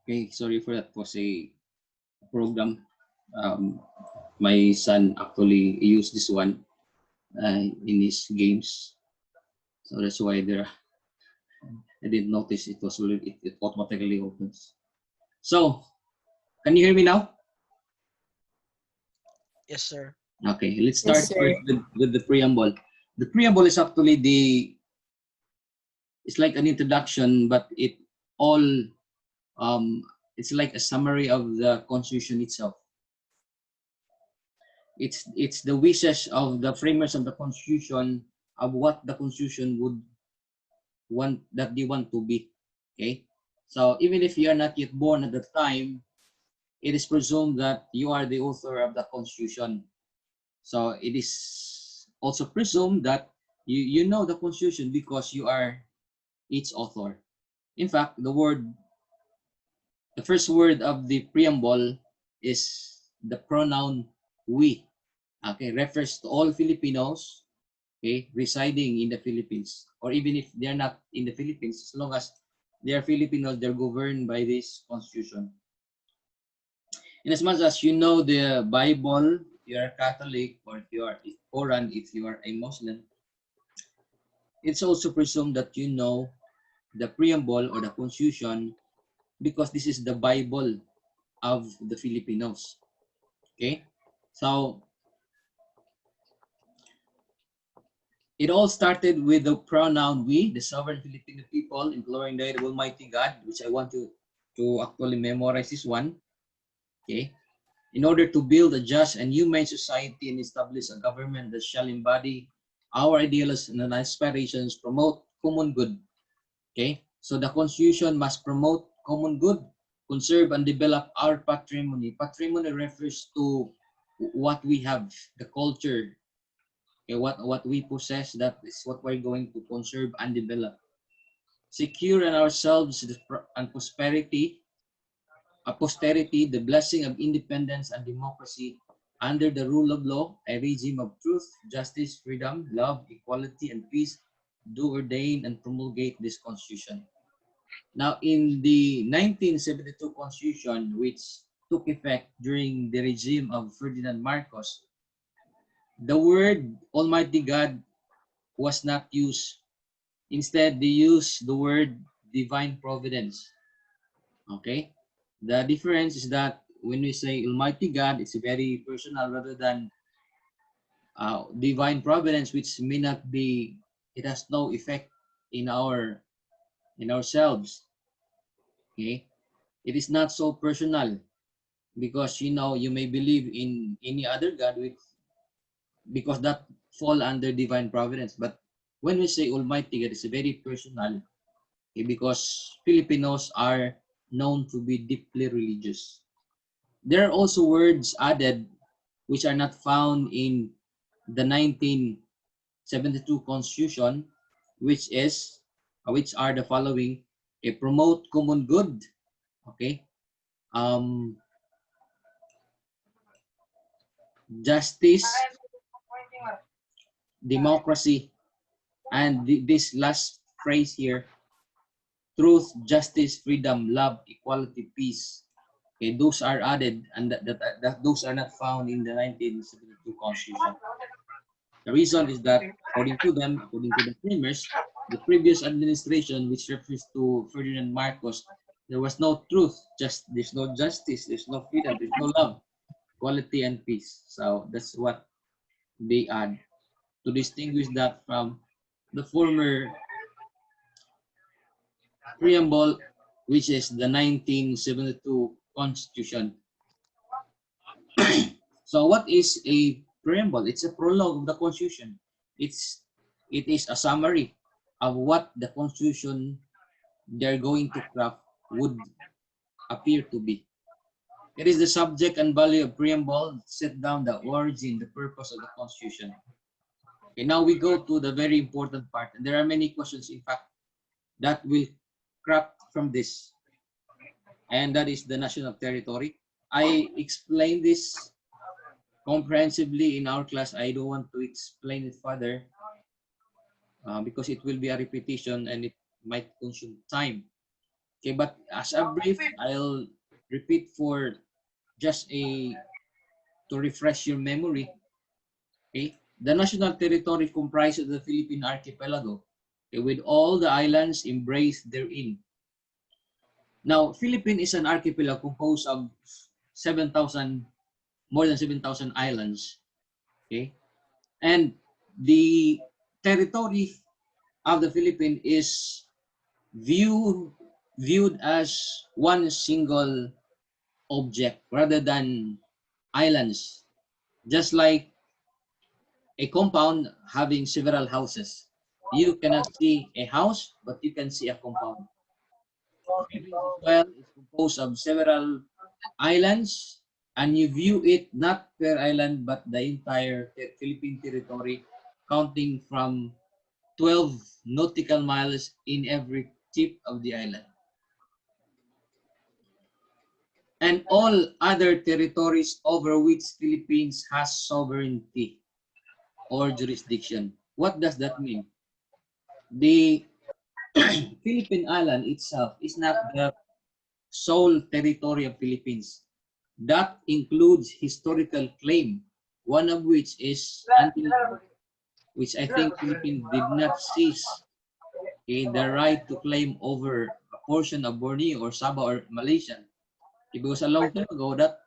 Okay, sorry for that. It was a program. My son actually used this one in his games, so that's why there. I didn't notice it was already, it automatically opens. So, can you hear me now? Yes, sir. Okay, let's Yes, start sir. first with the preamble. The preamble is actually it's like an introduction, but all, um, it's like a summary of the Constitution itself. It's the wishes of the framers of the Constitution of what the Constitution would want, that they want to be. Okay, so even if you are not yet born at the time, it is presumed that you are the author of the Constitution. So it is also presumed that you know the Constitution because you are its author. In fact, the first word of the preamble is the pronoun we. Okay, refers to all Filipinos, okay, residing in the Philippines, or even if they're not in the Philippines, as long as they are Filipinos, they're governed by this Constitution. In as much as you know the Bible, if you are Catholic, or if you are Quran, if you are a Muslim, it's also presumed that you know the preamble or the Constitution because this is the Bible of the Filipinos. Okay, so it all started with the pronoun we, the sovereign Filipino people, imploring the Almighty God, which I want to actually memorize this one. Okay, in order to build a just and humane society and establish a government that shall embody our ideals and aspirations, promote common good. Okay, so the Constitution must promote common good, conserve and develop our patrimony. Patrimony refers to what we have, the culture, okay, what we possess. That is what we're going to conserve and develop. Secure in ourselves and posterity, the blessing of independence and democracy under the rule of law, a regime of truth, justice, freedom, love, equality, and peace, do ordain and promulgate this Constitution. Now, in the 1972 Constitution, which took effect during the regime of Ferdinand Marcos, the word Almighty God was not used. Instead, they used the word divine providence. Okay? The difference is that when we say Almighty God, it's very personal rather than divine providence, which may not be, it has no effect in ourselves. Okay? It is not so personal because you may believe in any other God because that fall under divine providence. But when we say Almighty God, it's very personal, okay, because Filipinos are known to be deeply religious. There are also words added which are not found in the 1972 Constitution, which are the following: okay, promote common good, okay, um, justice, democracy, and this last phrase here: truth, justice, freedom, love, equality, peace. Okay, those are added, and those are not found in the 1972 Constitution. The reason is that, according to them, according to the framers, the previous administration, which refers to Ferdinand Marcos, there was no truth, there's no justice, there's no freedom, there's no love, equality, and peace. So that's what they add to distinguish that from the former preamble, which is the 1972 Constitution. So what is a preamble? It's a prologue of the Constitution. It is a summary of what the Constitution they're going to craft would appear to be. It is the subject and value of preamble, set down the origin, the purpose of the Constitution. Okay, now we go to the very important part. And there are many questions, in fact, that will craft from this. And that is the national territory. I explained this comprehensively in our class. I don't want to explain it further because it will be a repetition and it might consume time. Okay, but as a brief, I'll repeat for just to refresh your memory. Okay, the national territory comprises the Philippine archipelago, okay, with all the islands embraced therein. Now, Philippine is an archipelago composed of 7,000, more than 7,000 islands. Okay, and the territory of the Philippines is viewed as one single object rather than islands, just like a compound having several houses. You cannot see a house, but you can see a compound. The Philippines as well is composed of several islands, and you view it not per island, but the entire Philippine territory, counting from 12 nautical miles in every tip of the island. And all other territories over which Philippines has sovereignty or jurisdiction. What does that mean? The Philippine island itself is not the sole territory of Philippines. That includes historical claim, one of which is until now, which I think Philippines did not seize the right to claim over a portion of Borneo or Sabah or Malaysia. Because a long time ago, that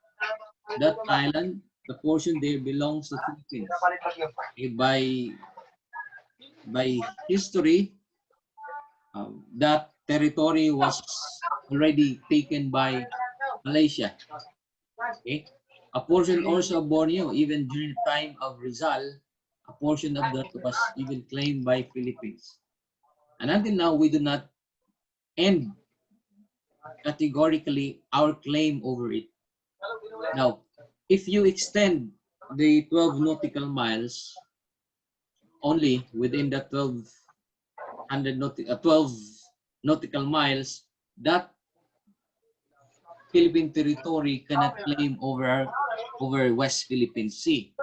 island, the portion there belongs to Philippines. By history, that territory was already taken by Malaysia. Okay? A portion also of Borneo, even during the time of Rizal, a portion of that was even claimed by Philippines. And until now, we do not end categorically our claim over it. Now, if you extend the 12 nautical miles only within the 12 nautical miles, that Philippine territory cannot claim over West Philippine Sea.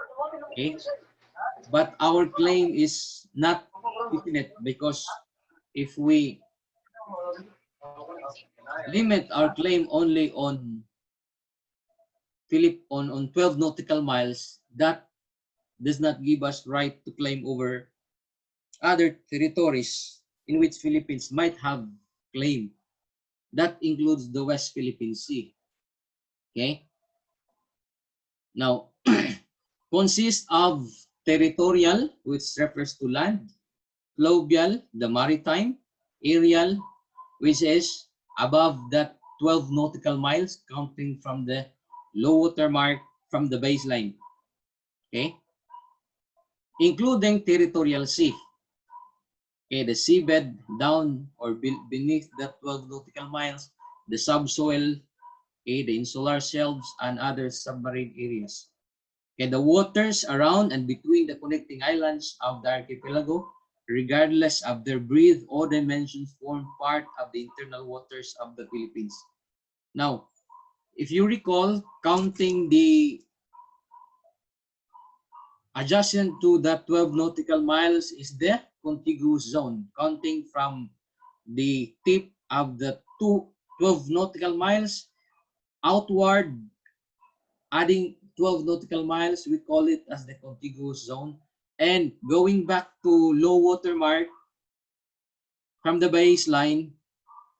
Okay, but our claim is not definite because if we limit our claim only on 12 nautical miles, that does not give us right to claim over other territories in which Philippines might have claim. That includes the West Philippine Sea. Okay. Now, consists of territorial, which refers to land, fluvial, the maritime, aerial, which is above that 12 nautical miles, counting from the low water mark from the baseline. Okay, including territorial sea. Okay, the seabed down or beneath that 12 nautical miles, the subsoil, okay, the insular shelves, and other submarine areas. Okay, the waters around and between the connecting islands of the archipelago, regardless of their breadth or dimensions, form part of the internal waters of the Philippines. Now, if you recall, counting the adjacent to the 12 nautical miles is the contiguous zone, counting from the tip of the 12 nautical miles outward, adding 12 nautical miles, we call it as the contiguous zone. And going back to low water mark from the baseline,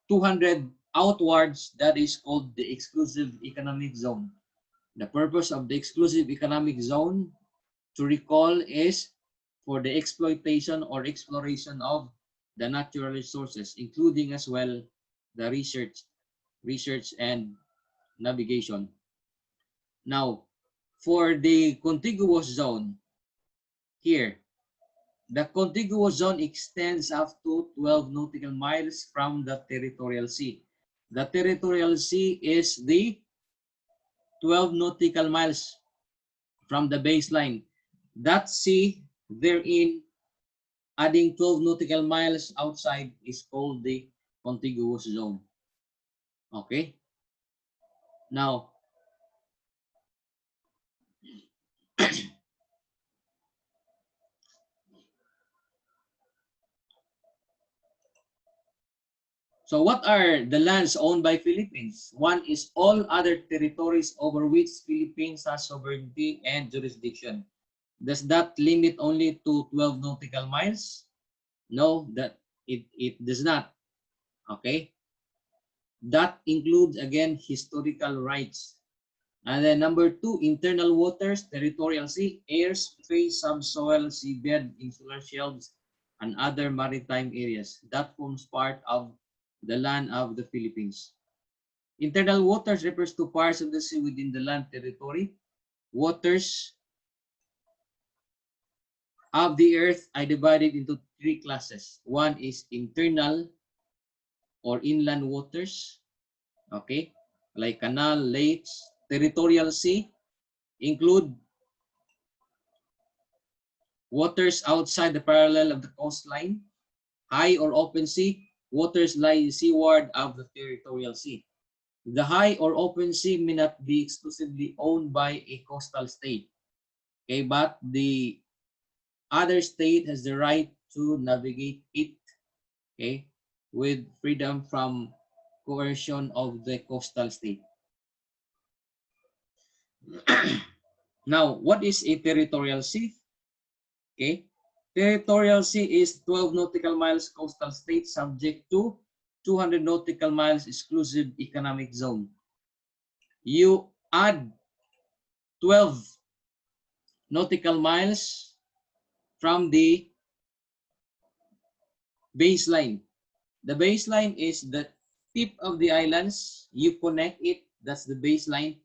200 outwards, that is called the exclusive economic zone. The purpose of the exclusive economic zone, to recall, is for the exploitation or exploration of the natural resources, including as well the research and navigation. Now, for the contiguous zone, here, the contiguous zone extends up to 12 nautical miles from the territorial sea. The territorial sea is the 12 nautical miles from the baseline. That sea therein, adding 12 nautical miles outside, is called the contiguous zone. Okay? Now, So what are the lands owned by Philippines? One is all other territories over which Philippines has sovereignty and jurisdiction. Does that limit only to 12 nautical miles? No, that it does not. Okay. That includes again historical rights. And then number two, internal waters, territorial sea, air, space, subsoil, seabed, insular shelves, and other maritime areas. That forms part of the land of the Philippines. Internal waters refers to parts of the sea within the land territory. Waters of the earth are divided into three classes. One is internal or inland waters, okay, like canal, lakes. Territorial sea include waters outside the parallel of the coastline. High or open sea, waters lie seaward of the territorial sea. The high or open sea may not be exclusively owned by a coastal state, okay, but the other state has the right to navigate it, okay, with freedom from coercion of the coastal state. Now, what is a territorial sea? Okay, territorial sea is 12 nautical miles coastal state subject to 200 nautical miles exclusive economic zone. You add 12 nautical miles from the baseline. The baseline is the tip of the islands. You connect it, that's the baseline.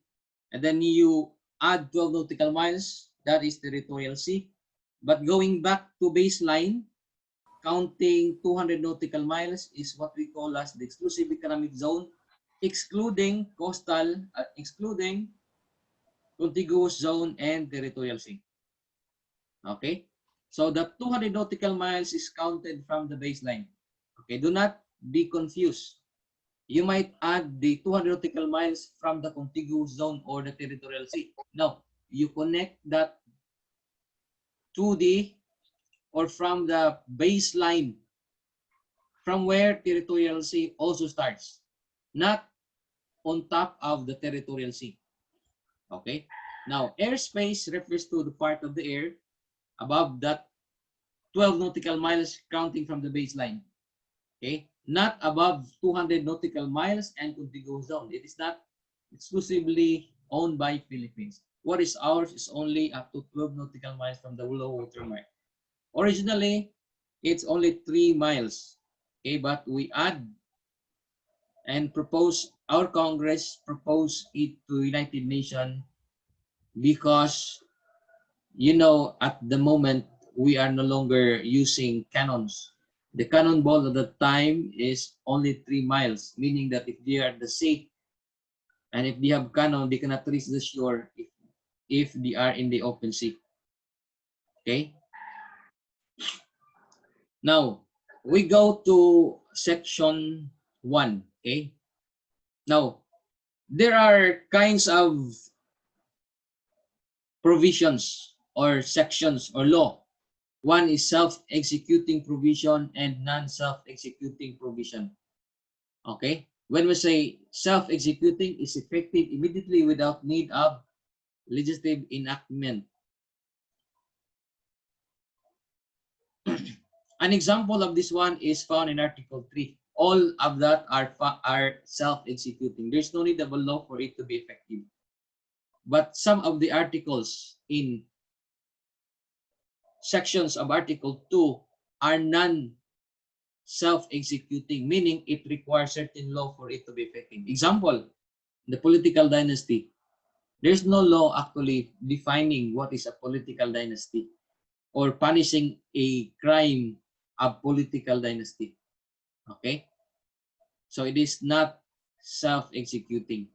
And then you add 12 nautical miles, that is territorial sea. But going back to baseline, counting 200 nautical miles is what we call as the exclusive economic zone, excluding coastal, excluding contiguous zone and territorial sea. Okay? So the 200 nautical miles is counted from the baseline. Okay, do not be confused. You might add the 200 nautical miles from the contiguous zone or the territorial sea. No, you connect that to the or from the baseline from where territorial sea also starts, not on top of the territorial sea. Okay? Now, airspace refers to the part of the air above that 12 nautical miles counting from the baseline. Okay? Not above 200 nautical miles and contiguous zone. It is not exclusively owned by Philippines. What is ours is only up to 12 nautical miles from the low water mark. Originally, it's only 3 miles. Okay, but we add and propose, our Congress proposed it to United Nations because, you know, at the moment, we are no longer using cannons. The cannonball at the time is only 3 miles, meaning that if they are at the sea and if they have cannon, they cannot reach the shore if they are in the open sea. Okay? Now, we go to section 1. Okay? Now, there are kinds of provisions or sections or law. One is self-executing provision and non-self-executing provision. Okay? When we say self-executing, is effective immediately without need of legislative enactment. An example of this one is found in Article 3. All of that are self-executing. There's no need of a law for it to be effective. But some of the articles in sections of Article 2 are non-self-executing, meaning it requires certain law for it to be effective. Example, the political dynasty. There's no law actually defining what is a political dynasty or punishing a crime of political dynasty. Okay? So it is not self-executing.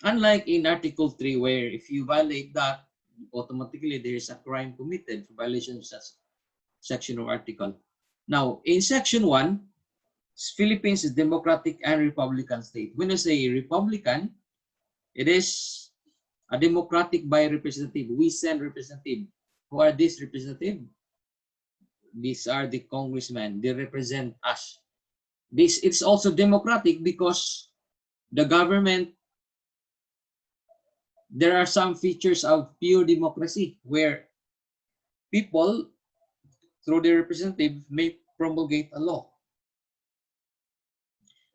Unlike in Article 3, where if you violate that, automatically there is a crime committed for violation of such section or article. Now, in section 1, Philippines is democratic and republican state. When I say republican, it is a democratic by representative. We send representative. Who are these representative? These are the congressmen. They represent us. This it's also democratic because the government, there are some features of pure democracy where people through their representative may promulgate a law.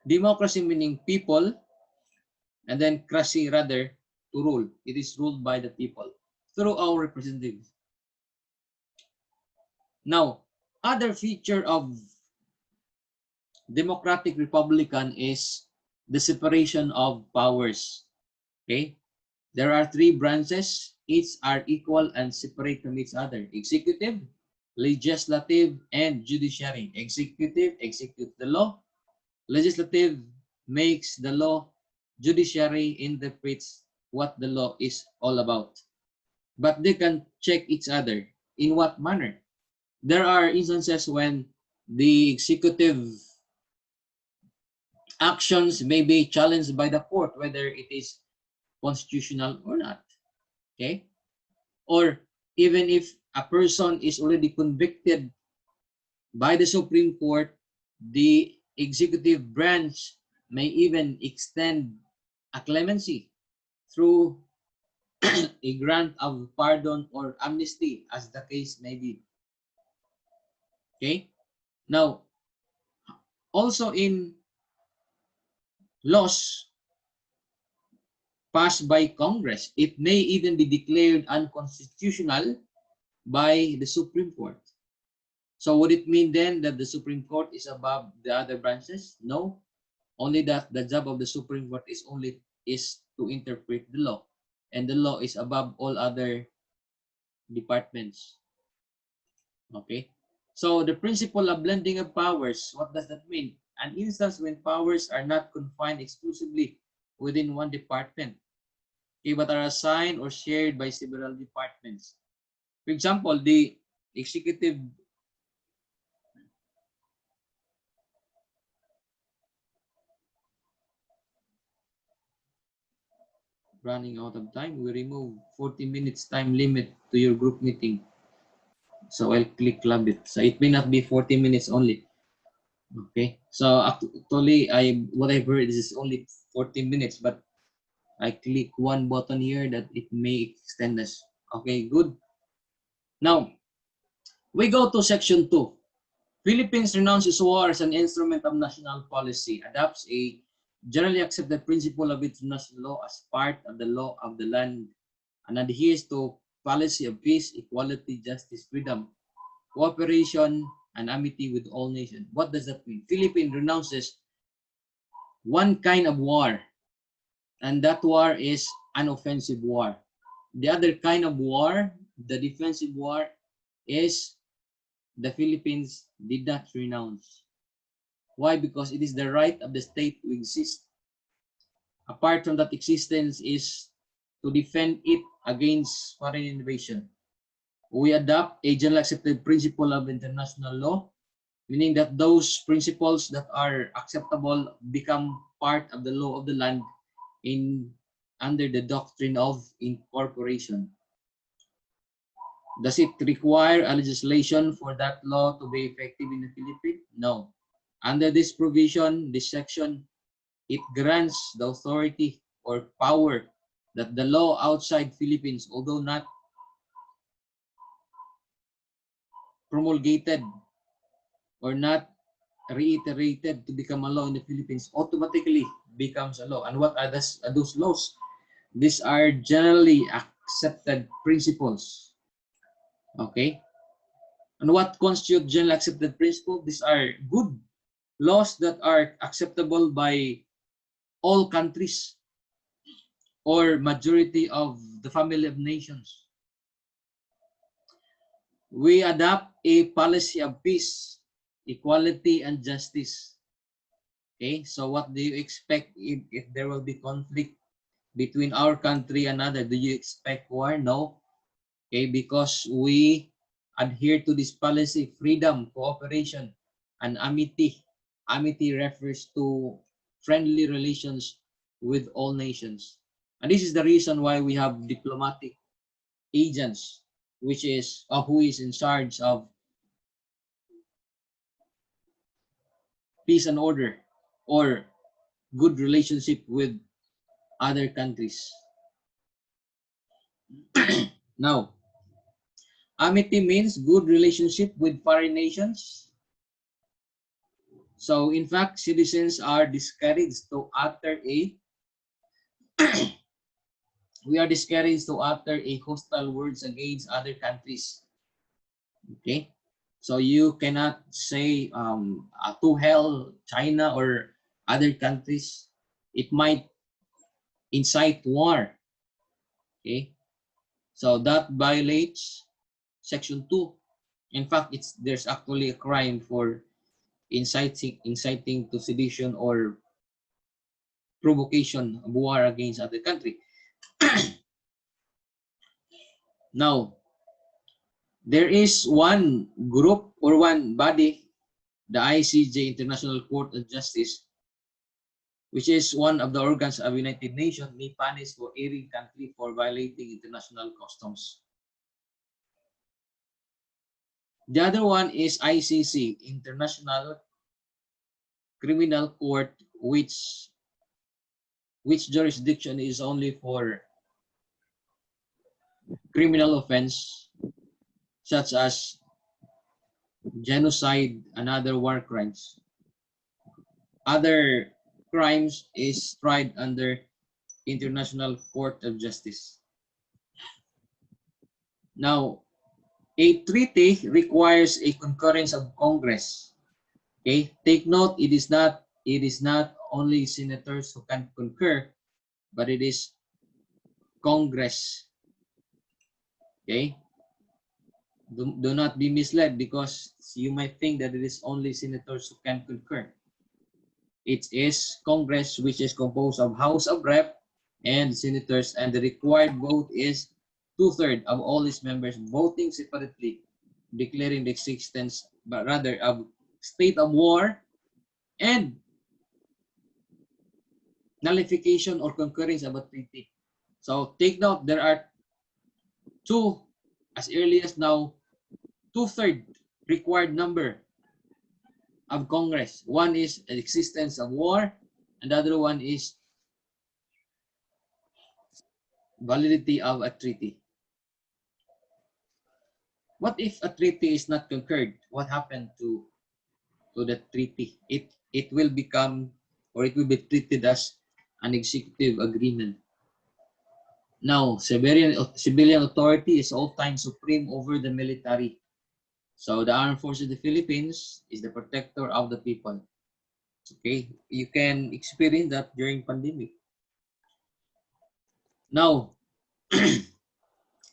Democracy meaning people, and then cracy rather to rule. It is ruled by the people through our representatives. Now, other feature of democratic republican is the separation of powers. Okay, there are three branches. Each are equal and separate from each other: executive, legislative, and judiciary. Executive executes the law. Legislative makes the law. Judiciary interprets what the law is all about. But they can check each other. In what manner? There are instances when the executive actions may be challenged by the court, whether it is constitutional or not. Okay? Or even if a person is already convicted by the Supreme Court, the executive branch may even extend a clemency through a grant of pardon or amnesty, as the case may be. Okay? Now, also in laws passed by Congress, it may even be declared unconstitutional by the Supreme Court. So would it mean then that the Supreme Court is above the other branches? No. Only that the job of the Supreme Court is to interpret the law, and the law is above all other departments. Okay. So the principle of blending of powers, what does that mean? An instance when powers are not confined exclusively within one department, okay, but are assigned or shared by several departments. For example, the executive running out of time. We remove 40 minutes time limit to your group meeting. So I'll click club it. So it may not be 40 minutes only. Okay. So actually, what I've heard is only 40 minutes, but I click one button here that it may extend this. Okay, good. Now, we go to section 2. Philippines renounces war as an instrument of national policy, adopts a generally accepted principle of international law as part of the law of the land, and adheres to policy of peace, equality, justice, freedom, cooperation, and amity with all nations. What does that mean? Philippines renounces one kind of war, and that war is an offensive war. The other kind of war, the defensive war, is the Philippines did not renounce. Why? Because it is the right of the state to exist. Apart from that existence is to defend it against foreign invasion. We adopt a generally accepted principle of international law, meaning that those principles that are acceptable become part of the law of the land in under the doctrine of incorporation. Does it require a legislation for that law to be effective in the Philippines? No. Under this provision, this section, it grants the authority or power that the law outside Philippines, although not promulgated or not reiterated to become a law in the Philippines, automatically becomes a law. And what are those laws? These are generally accepted principles. Okay? And what constitutes generally accepted principles? These are good laws that are acceptable by all countries or majority of the family of nations. We adopt a policy of peace, equality, and justice. Okay, so what do you expect if there will be conflict between our country and another? Do you expect war? No. Okay, because we adhere to this policy: freedom, cooperation, and amity. Amity refers to friendly relations with all nations. And this is the reason why we have diplomatic agents, which is who is in charge of peace and order, or good relationship with other countries. Now, amity means good relationship with foreign nations. So, in fact, citizens are discouraged to utter a we are discouraged to utter a hostile words against other countries. Okay, so you cannot say to hell China or other countries. It might incite war. Okay, so that violates Section 2. In fact, there's actually a crime for inciting to sedition or provocation of war against other country. Now, there is one group or one body, the ICJ, International Court of Justice, which is one of the organs of United Nations, may punish for erring country for violating international customs. The other one is ICC, International Criminal Court, which jurisdiction is only for criminal offense such as genocide and other war crimes. Other crimes is tried under International Court of Justice. Now, a treaty requires a concurrence of Congress. Okay, take note, it is not only senators who can concur, but it is Congress. Okay, do not be misled, because you might think that it is only senators who can concur. It is Congress, which is composed of House of Rep and senators, and the required vote is 2/3 of all its members voting separately, declaring the existence, but rather, of state of war and nullification or concurrence of a treaty. So take note, there are two, as early as now, 2/3 required number of Congress. One is the existence of war, and the other one is validity of a treaty. What if a treaty is not concurred? What happened to the treaty? It will become, or it will be treated as an executive agreement. Now, civilian authority is all time supreme over the military. So the Armed Forces of the Philippines is the protector of the people. Okay, you can experience that during pandemic. Now,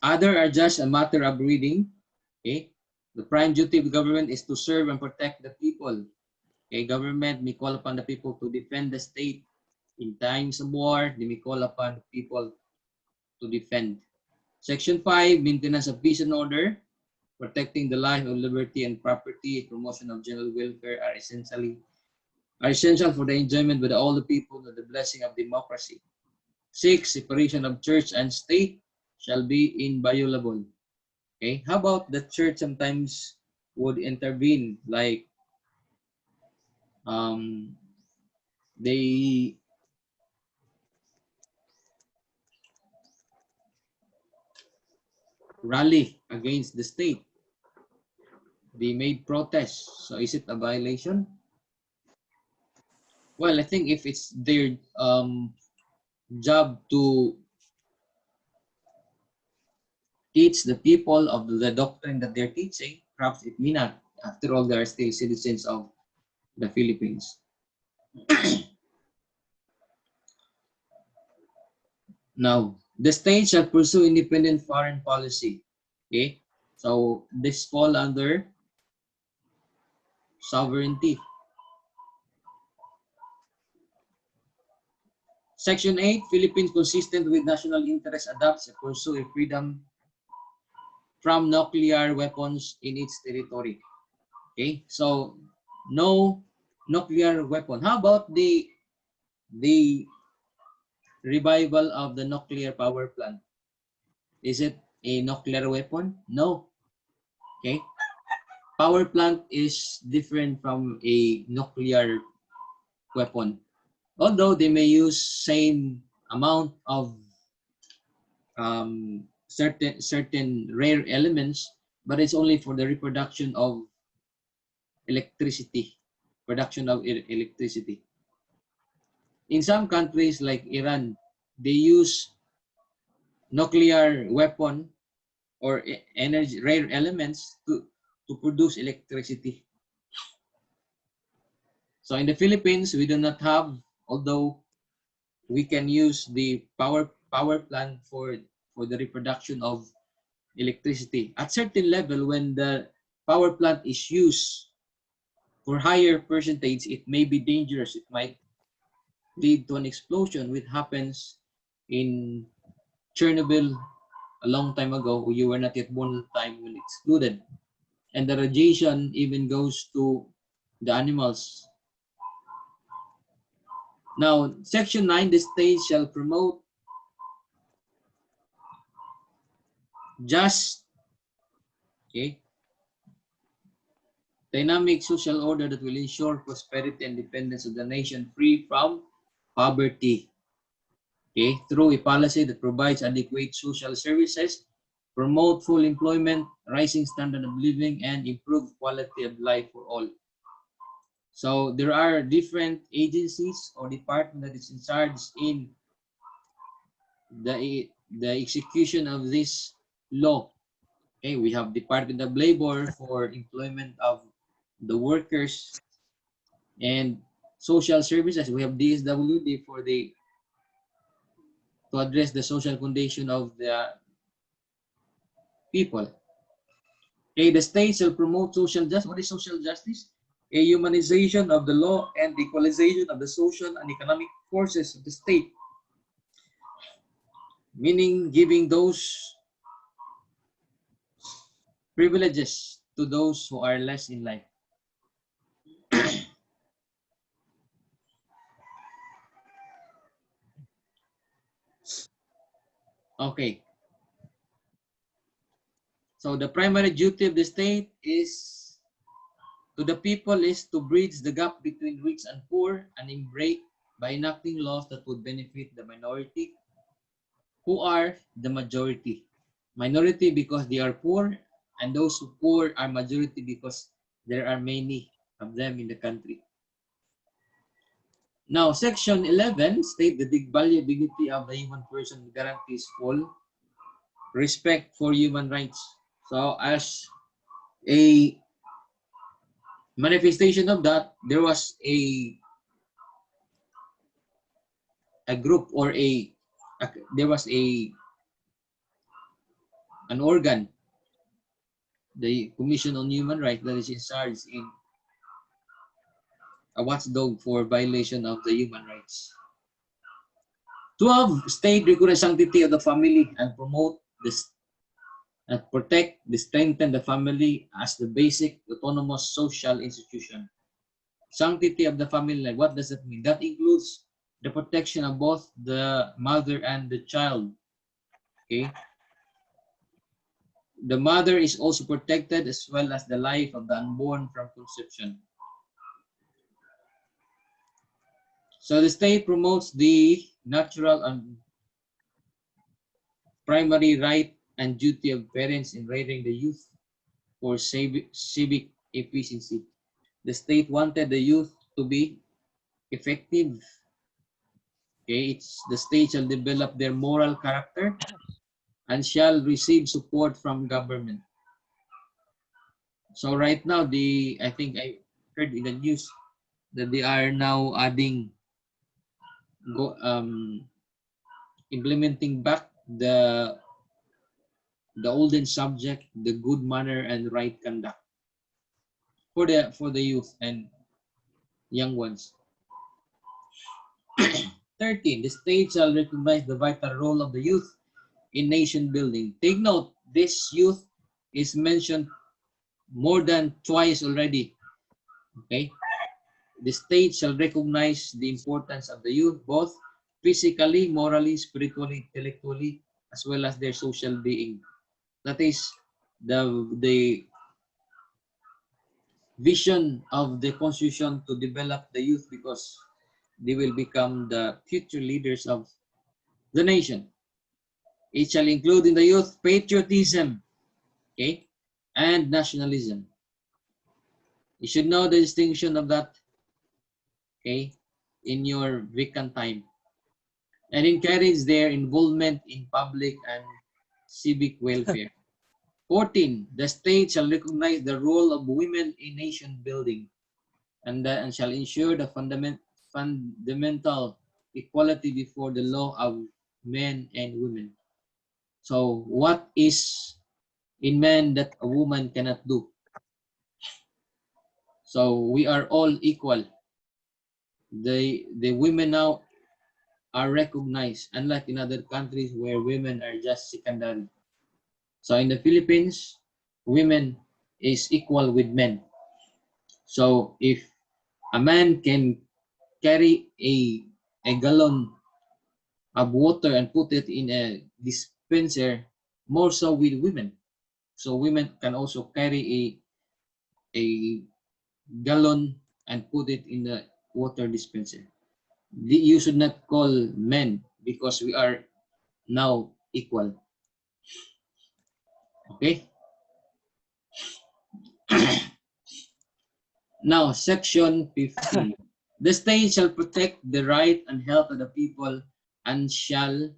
other are just a matter of reading. Okay, the prime duty of the government is to serve and protect the people. Okay, government may call upon the people to defend the state. In times of war, they may call upon people to defend. Section 5, maintenance of peace and order, protecting the life of liberty and property, promotion of general welfare are essential for the enjoyment by all the people of the blessing of democracy. 6, separation of church and state shall be inviolable. Okay, how about the church sometimes would intervene, like they rally against the state. They made protests. So is it a violation? Well, I think if it's their job to teach the people of the doctrine that they're teaching, perhaps it may not. After all, they are still citizens of the Philippines. Now, the state shall pursue independent foreign policy. Okay, so this fall under sovereignty. Section 8, Philippines consistent with national interest adopts and pursue a freedom from nuclear weapons in its territory. Okay, so no nuclear weapon. How about the revival of the nuclear power plant? Is it a nuclear weapon? No. Okay. power plant is different from a nuclear weapon. Although they may use same amount of certain rare elements, but it's only for the reproduction of electricity, production of electricity. In some countries like Iran, they use nuclear weapon or energy rare elements to produce electricity. So in the Philippines, we do not have, although we can use the power plant for the reproduction of electricity. At certain level, when the power plant is used for higher percentage, it may be dangerous. It might lead to an explosion, which happens in Chernobyl a long time ago. You were not yet born at the time when it's exploded. And the radiation even goes to the animals. Now, Section 9, the state shall promote just, okay, dynamic social order that will ensure prosperity and independence of the nation free from poverty. Okay, through a policy that provides adequate social services, promote full employment, rising standard of living, and improve quality of life for all. So there are different agencies or department that is in charge in the execution of this law. Okay, we have Department of Labor for employment of the workers and social services. We have DSWD for the to address the social condition of the people. Okay, the state shall promote social justice. What is social justice? A humanization of the law and the equalization of the social and economic forces of the state, meaning giving those privileges to those who are less in life. Okay. So the primary duty of the state is to the people is to bridge the gap between rich and poor and embrace by enacting laws that would benefit the minority who are the majority. Minority because they are poor, and those who poor are majority because there are many of them in the country. Now, Section 11 states the dignity of the human person guarantees full respect for human rights. So, as a manifestation of that, there was a group or there was an organ, the Commission on Human Rights, that is in charge in a watchdog for violation of the human rights. 12, state recognize sanctity of the family and promote this and protect, strengthen the family as the basic autonomous social institution. Sanctity of the family, like what does that mean? That includes the protection of both the mother and the child. Okay. The mother is also protected as well as the life of the unborn from conception. So the state promotes the natural and primary right and duty of parents in raising the youth for civic efficiency. The state wanted the youth to be effective. Okay, the state shall develop their moral character and shall receive support from government. So right now, I think I heard in the news that they are now adding, implementing back the olden subject, the good manner and right conduct for the youth and young ones. 13. The state shall recognize the vital role of the youth in nation building. Take note, this youth is mentioned more than twice already. Okay. The state shall recognize the importance of the youth, both physically, morally, spiritually, intellectually, as well as their social being. That is the vision of the constitution to develop the youth because they will become the future leaders of the nation. It shall include in the youth patriotism, okay, and nationalism. You should know the distinction of that, okay, in your vacant time, and encourage their involvement in public and civic welfare. 14. The state shall recognize the role of women in nation building and shall ensure the fundamental equality before the law of men and women. So what is in man that a woman cannot do? So we are all equal. The women now are recognized, unlike in other countries where women are just secondary. So in the Philippines, women is equal with men. So if a man can carry a gallon of water and put it in a dispenser, more so with women. So women can also carry a gallon and put it in the water dispenser. You should not call men because we are now equal. Okay? Now, section 15. The state shall protect the right and health of the people and shall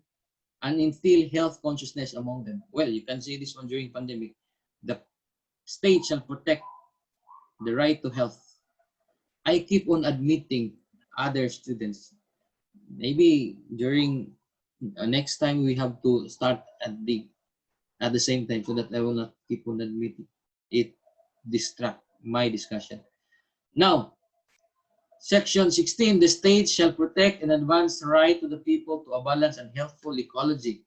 and instill health consciousness among them. Well, you can see this one during pandemic. The state shall protect the right to health. I keep on admitting other students. Maybe during next time we have to start at the same time so that I will not keep on admitting it distract my discussion. Now, section 16, the state shall protect and advance the right to the people to a balanced and healthful ecology.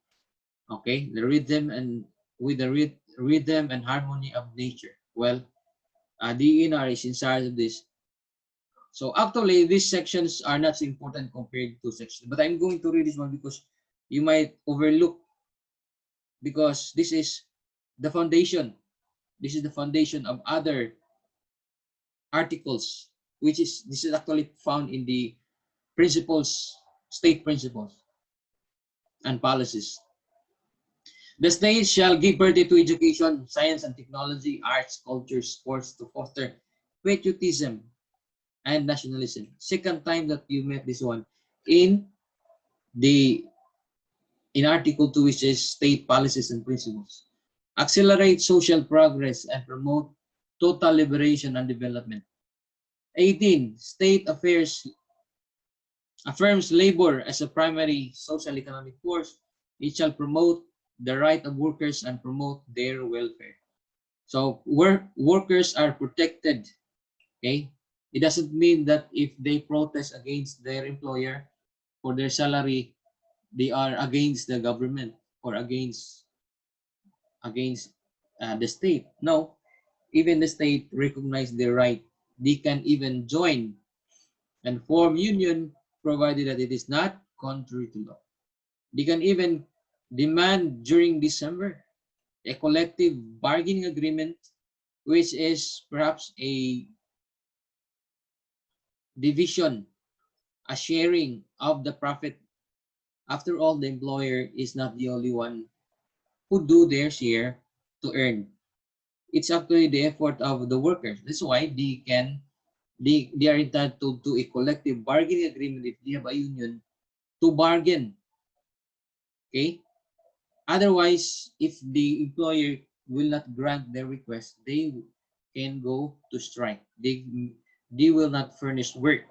Okay, the rhythm and with the rhythm and harmony of nature. Well, DNR is in charge of this. So actually, these sections are not so important compared to sections, but I'm going to read this one because you might overlook because this is the foundation. This is the foundation of other articles, which is this is actually found in the principles, state principles and policies. The state shall give priority to education, science and technology, arts, culture, sports to foster patriotism and nationalism. Second time that you met this one in the in Article 2, which is state policies and principles. Accelerate social progress and promote total liberation and development. 18. State affairs affirms labor as a primary social economic force. It shall promote the right of workers and promote their welfare. So workers are protected. Okay, it doesn't mean that if they protest against their employer for their salary, they are against the government or against the state. No, even the state recognize their right. They can even join and form union provided that it is not contrary to law. They can even demand during December a collective bargaining agreement, which is perhaps a division, a sharing of the profit. After all, the employer is not the only one who do their share to earn. It's actually the effort of the workers. That's why they are entitled to a collective bargaining agreement if they have a union to bargain. Okay. Otherwise, if the employer will not grant their request, they can go to strike. They will not furnish work.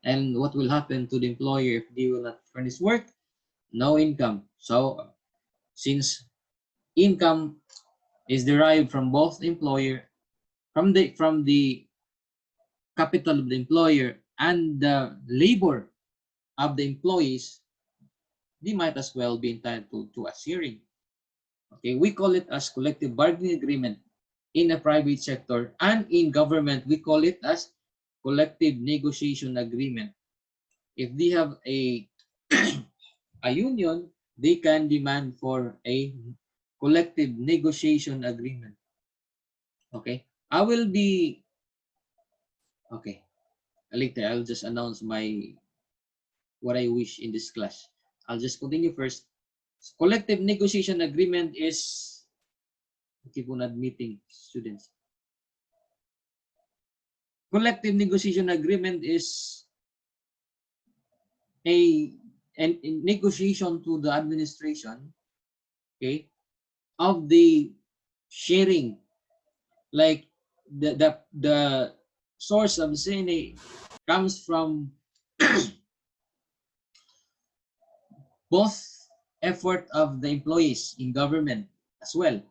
And what will happen to the employer if they will not furnish work? No income. So since income is derived from both the employer, from the capital of the employer and the labor of the employees, they might as well be entitled to a sharing. Okay, we call it as collective bargaining agreement in a private sector, and in government we call it as collective negotiation agreement. If they have a union, they can demand for a collective negotiation agreement. Okay, I will be Okay. Later, I'll just announce what I wish in this class. I'll just continue first. Collective negotiation agreement is, keep on admitting students. Collective negotiation agreement is a negotiation to the administration, okay, of the sharing, like the source of CNA comes from both effort of the employees in government as well.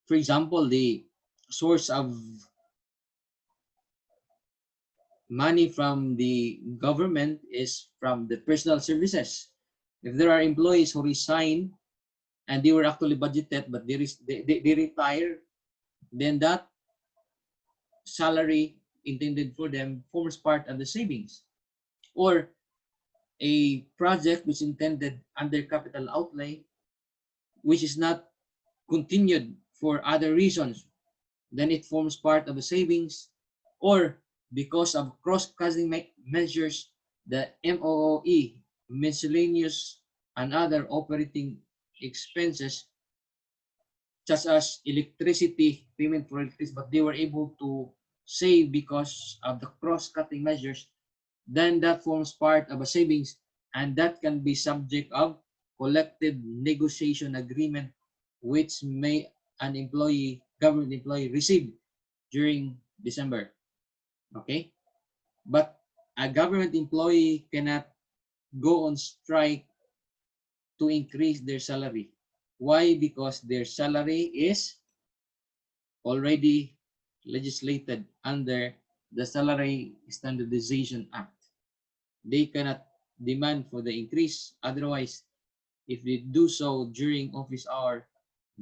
For example, the source of money from the government is from the personal services. If there are employees who resign and they were actually budgeted but they retire, then that salary intended for them forms part of the savings. Or a project which intended under capital outlay, which is not continued for other reasons, then it forms part of the savings. Or because of cross-cutting measures, the MOOE, miscellaneous and other operating expenses, such as electricity, payment for electricity, but they were able to save because of the cross-cutting measures, then that forms part of a savings, and that can be subject of collective negotiation agreement, which may an employee, government employee, receive during December. Okay? But a government employee cannot go on strike to increase their salary. Why? Because their salary is already legislated under the Salary Standardization Act. They cannot demand for the increase. Otherwise, if they do so during office hour,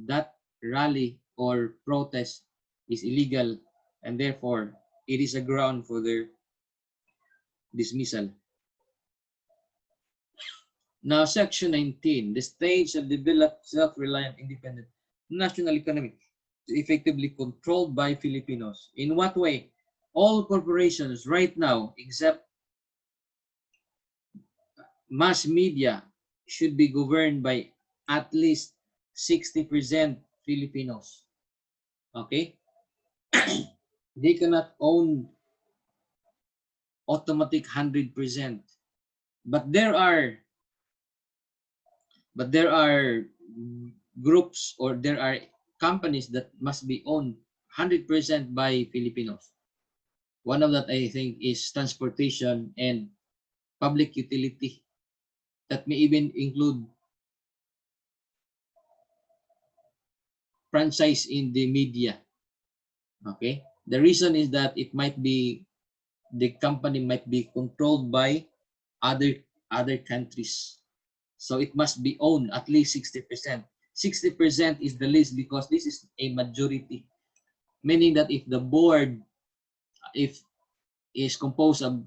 that rally or protest is illegal, and therefore it is a ground for their dismissal. Now, Section 19, the states have developed self-reliant, independent national economy effectively controlled by Filipinos. In what way? All corporations right now, except mass media, should be governed by at least 60% Filipinos. Okay? They cannot own automatic 100%. But there are groups, or there are companies that must be owned 100% by Filipinos. One of that, I think, is transportation and public utility. That may even include franchise in the media. Okay? The reason is that the company might be controlled by other countries. So it must be owned at least 60%. 60% is the least because this is a majority. Meaning that if the board, if is composed of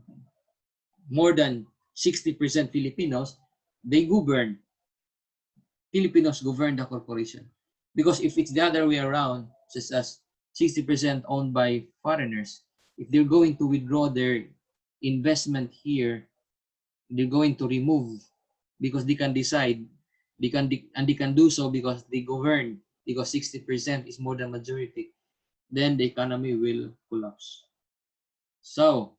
more than 60% Filipinos, they govern. Filipinos govern the corporation. Because if it's the other way around, such as 60% owned by foreigners, if they're going to withdraw their investment here, they're going to remove, because they can decide, and they can do so because they govern, because 60% is more than majority, then the economy will collapse. So,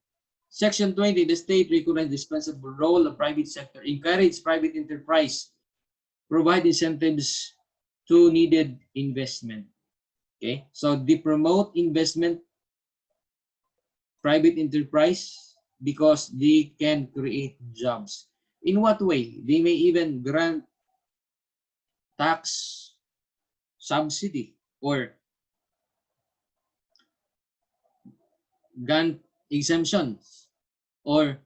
Section 20, the state recognizes the indispensable role of private sector, encourage private enterprise, provide incentives to needed investment. Okay, so they promote investment, private enterprise, because they can create jobs. In what way? They may even grant tax subsidy or grant exemptions, or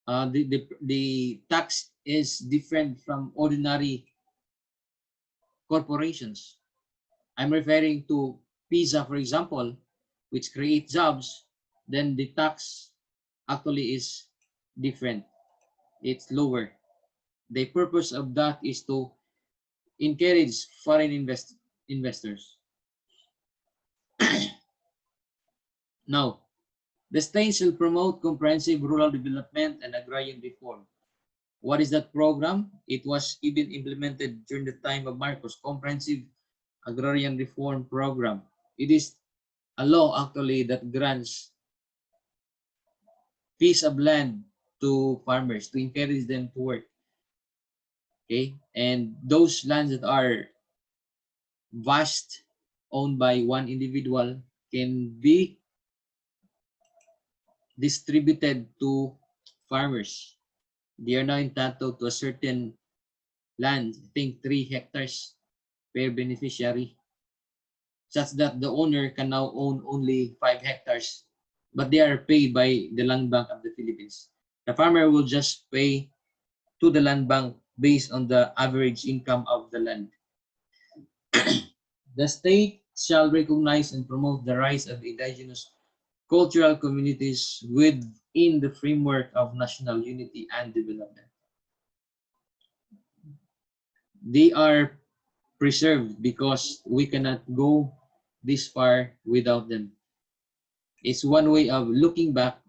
the tax is different from ordinary corporations. I'm referring to PISA, for example, which create jobs, then the tax actually is different. It's lower. The purpose of that is to encourage foreign investors. Now, The state shall promote comprehensive rural development and agrarian reform. What is that program? It was even implemented during the time of Marcos, Comprehensive Agrarian Reform Program. It is a law actually that grants piece of land to farmers to encourage them to work. Okay, and those lands that are vast, owned by one individual, can be distributed to farmers. They are now entitled to a certain land, I think 3 hectares per beneficiary, such that the owner can now own only 5 hectares, but they are paid by the Land Bank of the Philippines. The farmer will just pay to the land bank based on the average income of the land. The state shall recognize and promote the rights of indigenous cultural communities within the framework of national unity and development. They are preserved because we cannot go this far without them. It's one way of looking back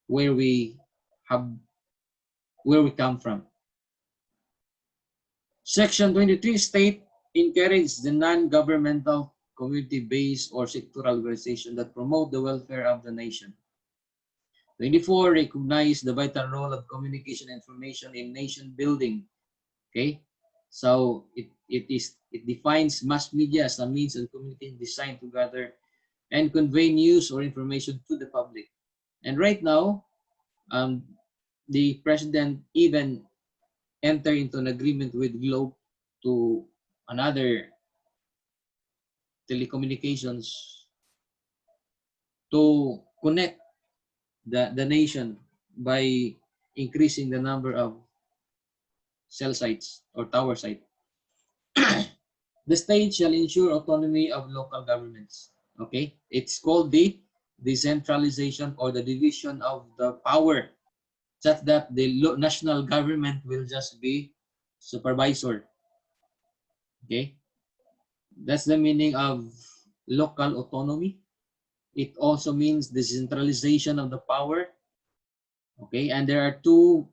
where we have where we come from. Section 23 state encourage the non-governmental community-based or sectoral organization that promote the welfare of the nation. 24 recognize the vital role of communication and information in nation building. Okay, so it defines mass media as a means of communication designed to gather and convey news or information to the public. And right now, the president even entered into an agreement with Globe to another telecommunications to connect the nation by increasing the number of cell sites or tower sites. The state shall ensure autonomy of local governments. Okay, it's called the decentralization or the division of the power, such that the national government will just be supervisor. Okay, that's the meaning of local autonomy. It also means decentralization of the power. Okay, and there are two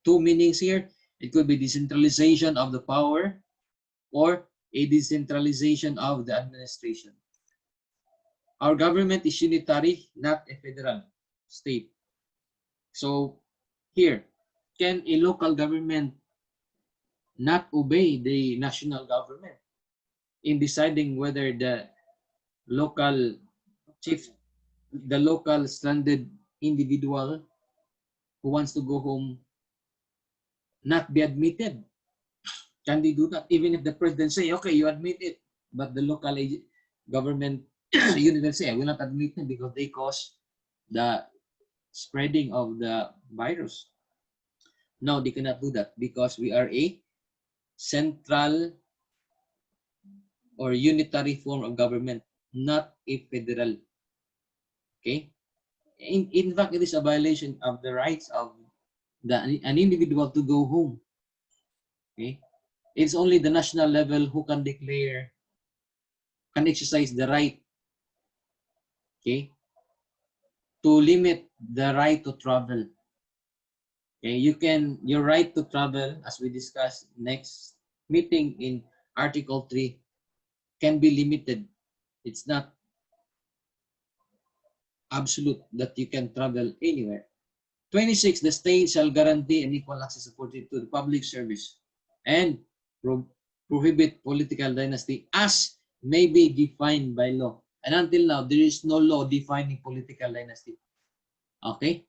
meanings here. It could be decentralization of the power or a decentralization of the administration. Our government is unitary, not a federal state. So here, can a local government not obey the national government in deciding whether the local chief, the local stranded individual who wants to go home not be admitted? Can they do that? Even if the president say, okay, you admit it, but the local government unit will say, I will not admit them because they cause the spreading of the virus. No, they cannot do that because we are a central or unitary form of government, not a federal. Okay? In fact, it is a violation of the rights of an individual to go home. Okay? It's only the national level who can declare, can exercise the right, okay, to limit the right to travel. Okay, your right to travel, as we discussed next meeting in Article 3, can be limited. It's not absolute that you can travel anywhere. 26, the state shall guarantee an equal access to the public service and prohibit political dynasty as may be defined by law. And until now, there is no law defining political dynasty. Okay?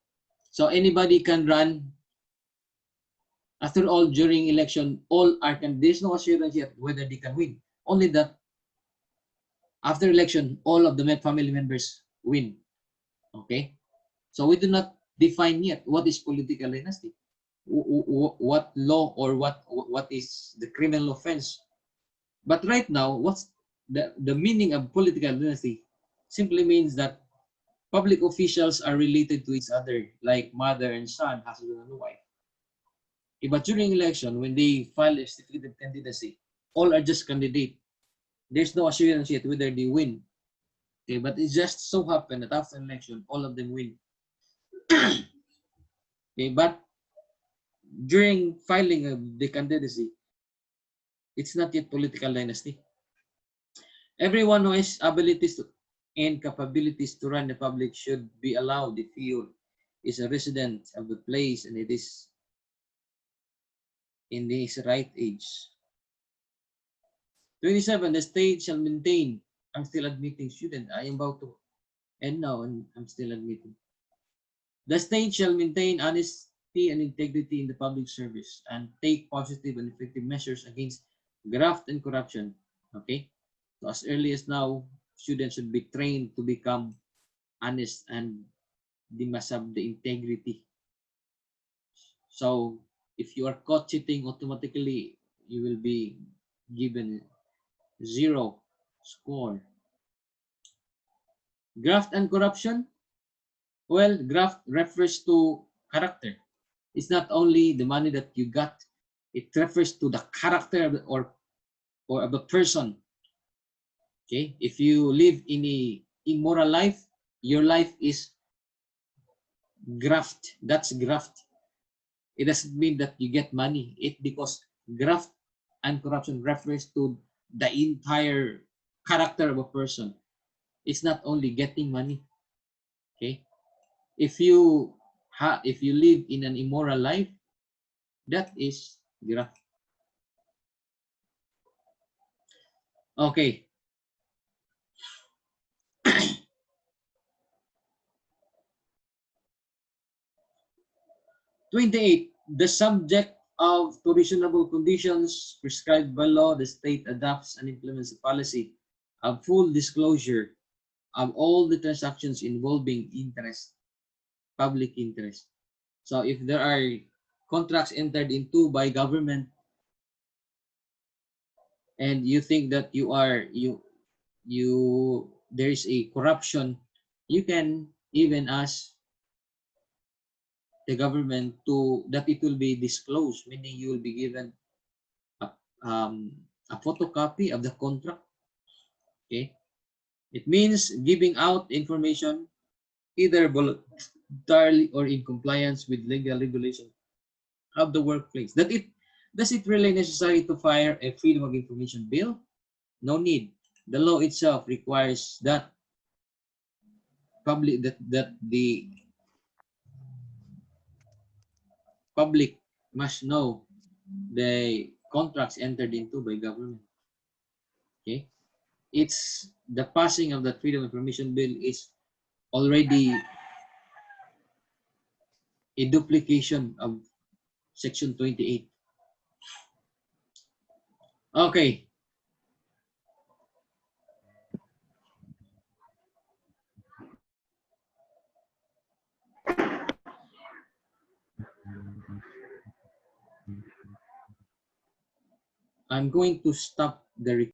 So anybody can run. After all, during election, all are there's no assurance yet whether they can win. Only that after election, all of the family members win. Okay? So we do not define yet what is political dynasty. What law or what is the criminal offense. But right now, what's the meaning of political dynasty? Simply means that public officials are related to each other, like mother and son, husband and wife. Okay, but during election, when they file a certificate of candidacy, all are just candidate. There's no assurance yet whether they win. Okay, but it just so happened that after election, all of them win. Okay, but during filing of the candidacy, it's not yet political dynasty. Everyone who has abilities and capabilities to run the public should be allowed if he is a resident of the place and it is in his right age. 27, the state shall maintain. I'm still admitting student. I am about to end now and I'm still admitting. The state shall maintain honesty and integrity in the public service and take positive and effective measures against graft and corruption. Okay? So as early as now, students should be trained to become honest and they must have the integrity. So if you are caught cheating, automatically you will be given 0 score. Graft and corruption. Well, graft refers to character. It's not only the money that you got, it refers to the character or of a person. Okay, if you live in a immoral life, your life is graft. That's graft. It doesn't mean that you get money. It because graft and corruption refers to the entire character of a person. It's not only getting money. Okay, if you if you live in an immoral life, that is graft. Okay. 28. The subject of to reasonable conditions prescribed by law, the state adopts and implements a policy of full disclosure of all the transactions involving interest, public interest. So if there are contracts entered into by government and you think that you there is a corruption, you can even ask the government to that it will be disclosed, meaning you will be given a, um, a photocopy of the contract. Okay, it means giving out information either voluntarily or in compliance with legal regulation of the workplace. That it does it really necessary to file a freedom of information bill? No need. The law itself requires that the public must know the contracts entered into by government. Okay, it's the passing of the freedom of information bill is already a duplication of section 28. Okay. I'm going to stop the recording.